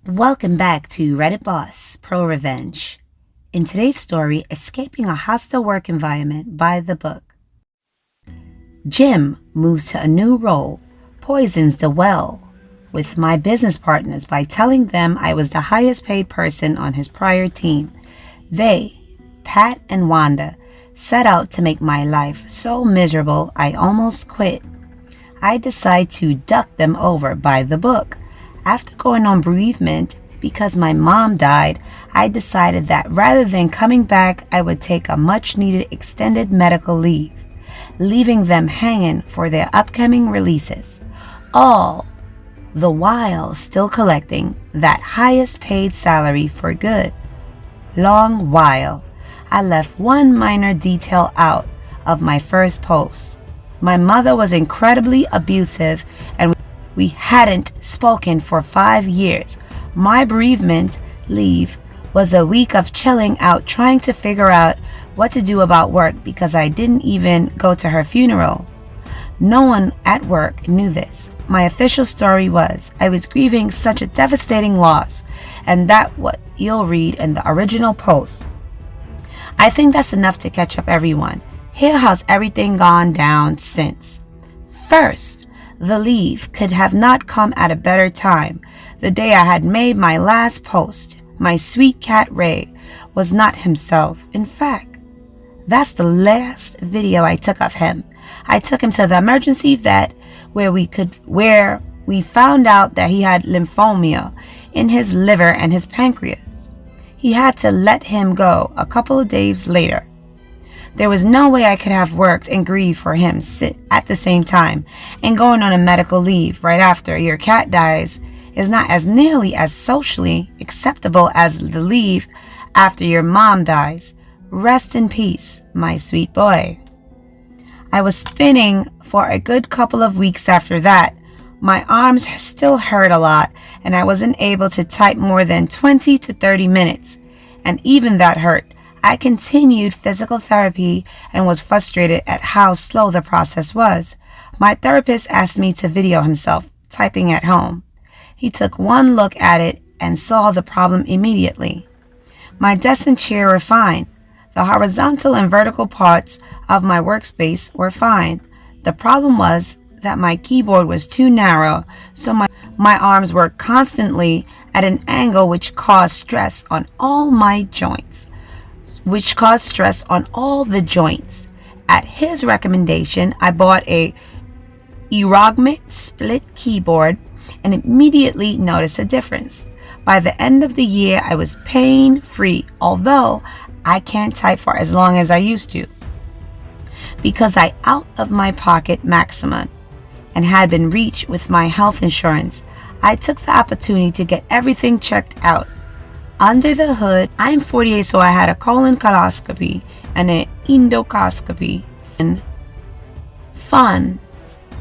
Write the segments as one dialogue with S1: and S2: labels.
S1: Welcome back to Reddit Boss Pro-Revenge. In today's story, Escaping a Hostile Work Environment by the book. Jim moves to a new role, poisons the well with my business partners by telling them I was the highest paid person on his prior team. They, Pat and Wanda, set out to make my life so miserable I almost quit. I decide to duck them over by the book. After going on bereavement because my mom died, I decided that rather than coming back, I would take a much-needed extended medical leave, leaving them hanging for their upcoming releases, all the while still collecting that highest paid salary for good. Long while, I left one minor detail out of my first post. My mother was incredibly abusive and we hadn't spoken for 5 years. My bereavement leave was a week of chilling out, trying to figure out what to do about work because I didn't even go to her funeral. No one at work knew this. My official story was I was grieving such a devastating loss, and that's what you'll read in the original post. I think that's enough to catch up everyone. Here how's everything gone down since. First, the leave could have not come at a better time. The day I had made my last post, my sweet cat Ray was not himself. In fact, that's the last video I took of him. I took him to the emergency vet where we found out that he had lymphoma in his liver and his pancreas. He had to let him go a couple of days later. There was no way I could have worked and grieved for him at the same time, and going on a medical leave right after your cat dies is not as nearly as socially acceptable as the leave after your mom dies. Rest in peace, my sweet boy. I was spinning for a good couple of weeks after that. My arms still hurt a lot, and I wasn't able to type more than 20 to 30 minutes, and even that hurt. I continued physical therapy and was frustrated at how slow the process was. My therapist asked me to video himself typing at home. He took one look at it and saw the problem immediately. My desk and chair were fine. The horizontal and vertical parts of my workspace were fine. The problem was that my keyboard was too narrow, so my arms were constantly at an angle which caused stress on all the joints. At his recommendation, I bought a ergonomic split keyboard and immediately noticed a difference. By the end of the year, I was pain-free, although I can't type for as long as I used to, because I out of my pocket maximum and had been reached with my health insurance. I took the opportunity to get everything checked out. Under the hood, I'm 48, so I had a colonoscopy and an endoscopy. Fun.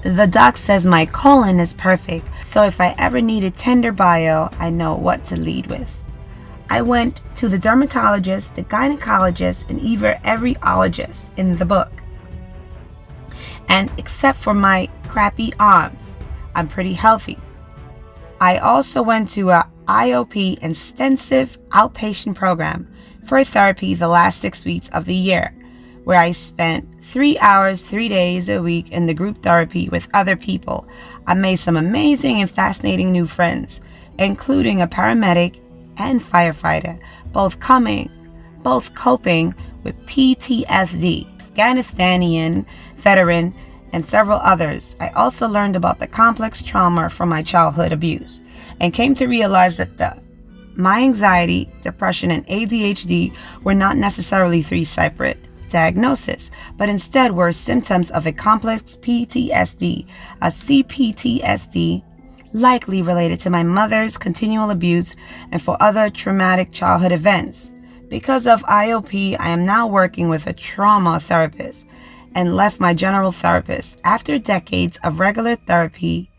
S1: The doc says my colon is perfect, so if I ever need a tender bio, I know what to lead with. I went to the dermatologist, the gynecologist, and even every ologist in the book. And except for my crappy arms, I'm pretty healthy. I also went to a IOP intensive outpatient program for therapy the last 6 weeks of the year, where I spent 3 hours, 3 days a week in the group therapy with other people. I made some amazing and fascinating new friends, including a paramedic and firefighter, both coping with PTSD, Afghanistani veteran, and several others. I also learned about the complex trauma from my childhood abuse and came to realize that my anxiety, depression, and ADHD were not necessarily 3 separate diagnoses, but instead were symptoms of a complex PTSD, a CPTSD, likely related to my mother's continual abuse and for other traumatic childhood events. Because of IOP, I am now working with a trauma therapist and left my general therapist. After decades of regular therapy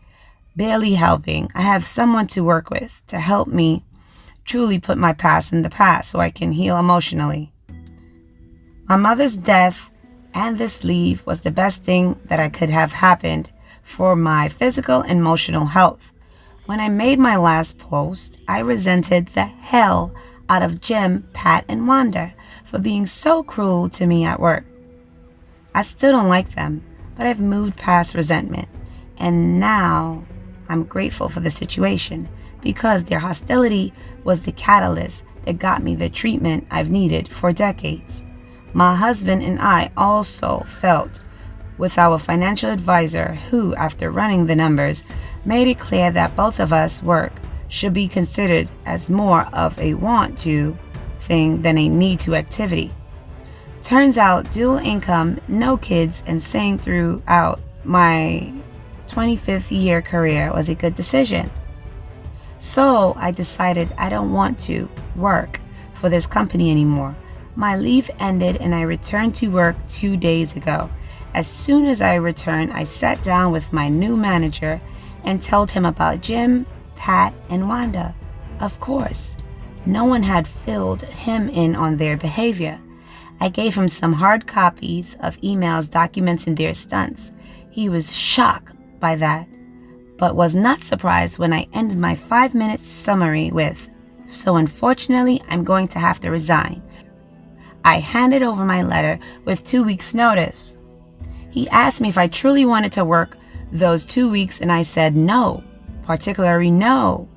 S1: barely helping, I have someone to work with to help me truly put my past in the past so I can heal emotionally. My mother's death and this leave was the best thing that I could have happened for my physical and emotional health. When I made my last post, I resented the hell out of Jim, Pat, and Wanda for being so cruel to me at work. I still don't like them, but I've moved past resentment, and now I'm grateful for the situation because their hostility was the catalyst that got me the treatment I've needed for decades. My husband and I also felt with our financial advisor who, after running the numbers, made it clear that both of us work should be considered as more of a want to thing than a need to activity. Turns out dual income, no kids, and staying throughout my 25th year career was a good decision. So I decided I don't want to work for this company anymore. My leave ended and I returned to work 2 days ago. As soon as I returned, I sat down with my new manager and told him about Jim, Pat, and Wanda. Of course, no one had filled him in on their behavior. I gave him some hard copies of emails documenting their stunts. He was shocked by that, but was not surprised when I ended my 5-minute summary with, "So unfortunately, I'm going to have to resign." I handed over my letter with 2 weeks' notice. He asked me if I truly wanted to work those 2 weeks, and I said no, particularly no.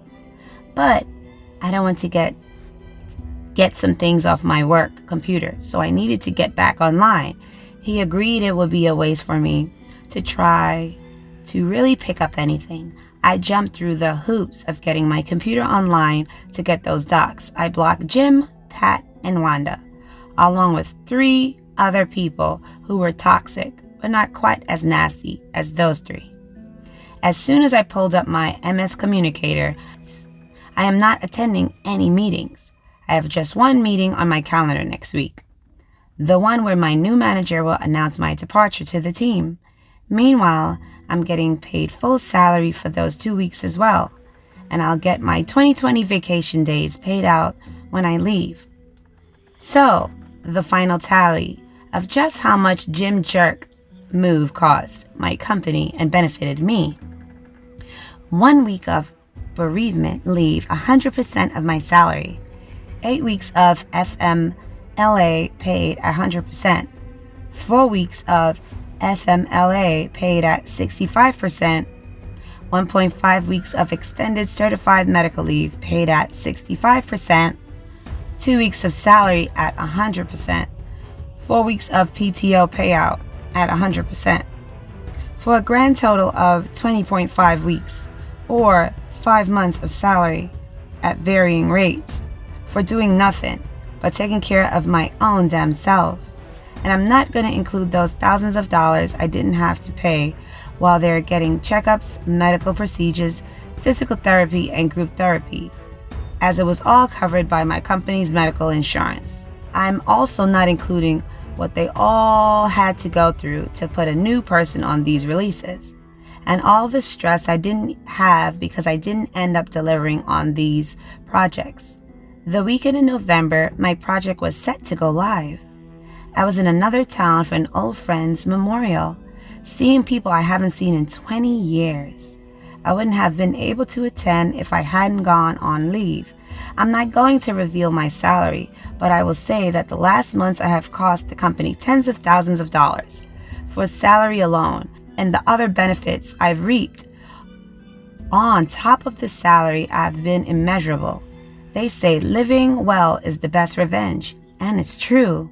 S1: But I don't want to get some things off my work computer, so I needed to get back online. He agreed it would be a waste for me to try to really pick up anything. I jumped through the hoops of getting my computer online to get those docs. I blocked Jim, Pat, and Wanda, along with 3 other people who were toxic, but not quite as nasty as those 3. As soon as I pulled up my MS Communicator, I am not attending any meetings. I have just one meeting on my calendar next week, the one where my new manager will announce my departure to the team. Meanwhile, I'm getting paid full salary for those 2 weeks as well, and I'll get my 2020 vacation days paid out when I leave. So, the final tally of just how much Jim Jerk move cost my company and benefited me. 1 week of bereavement leave, 100% of my salary. 8 weeks of FMLA paid 100%. 4 weeks of FMLA paid at 65%. 1.5 weeks of extended certified medical leave paid at 65%. 2 weeks of salary at 100%. 4 weeks of PTO payout at 100%. For a grand total of 20.5 weeks, or 5 months of salary at varying rates for doing nothing but taking care of my own damn self. And I'm not going to include those thousands of dollars I didn't have to pay while they're getting checkups, medical procedures, physical therapy, and group therapy, as it was all covered by my company's medical insurance. I'm also not including what they all had to go through to put a new person on these releases, and all the stress I didn't have because I didn't end up delivering on these projects. The weekend in November, my project was set to go live. I was in another town for an old friend's memorial, seeing people I haven't seen in 20 years. I wouldn't have been able to attend if I hadn't gone on leave. I'm not going to reveal my salary, but I will say that the last months I have cost the company tens of thousands of dollars for salary alone, and the other benefits I've reaped on top of the salary have been immeasurable. They say living well is the best revenge, and it's true.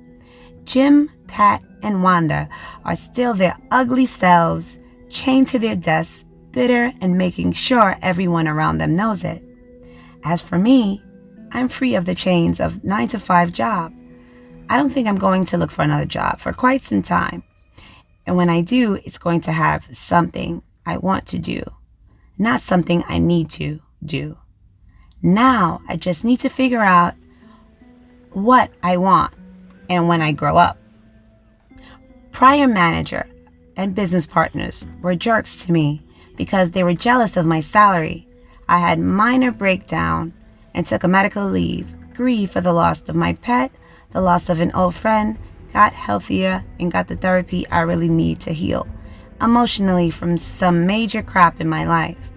S1: Jim, Pat, and Wanda are still their ugly selves, chained to their desks, bitter and making sure everyone around them knows it. As for me, I'm free of the chains of 9-to-5 job. I don't think I'm going to look for another job for quite some time. And when I do, it's going to have something I want to do, not something I need to do. Now, I just need to figure out what I want and when I grow up. Prior manager and business partners were jerks to me because they were jealous of my salary. I had minor breakdown and took a medical leave, grieved for the loss of my pet, the loss of an old friend, got healthier, and got the therapy I really need to heal emotionally from some major crap in my life.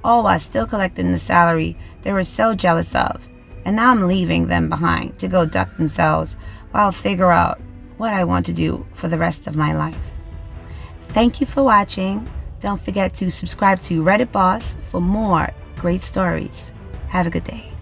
S1: all while still collecting the salary they were so jealous of. And now I'm leaving them behind to go duck themselves while I figure out what I want to do for the rest of my life. Thank you for watching. Don't forget to subscribe to Reddit Boss for more great stories. Have a good day.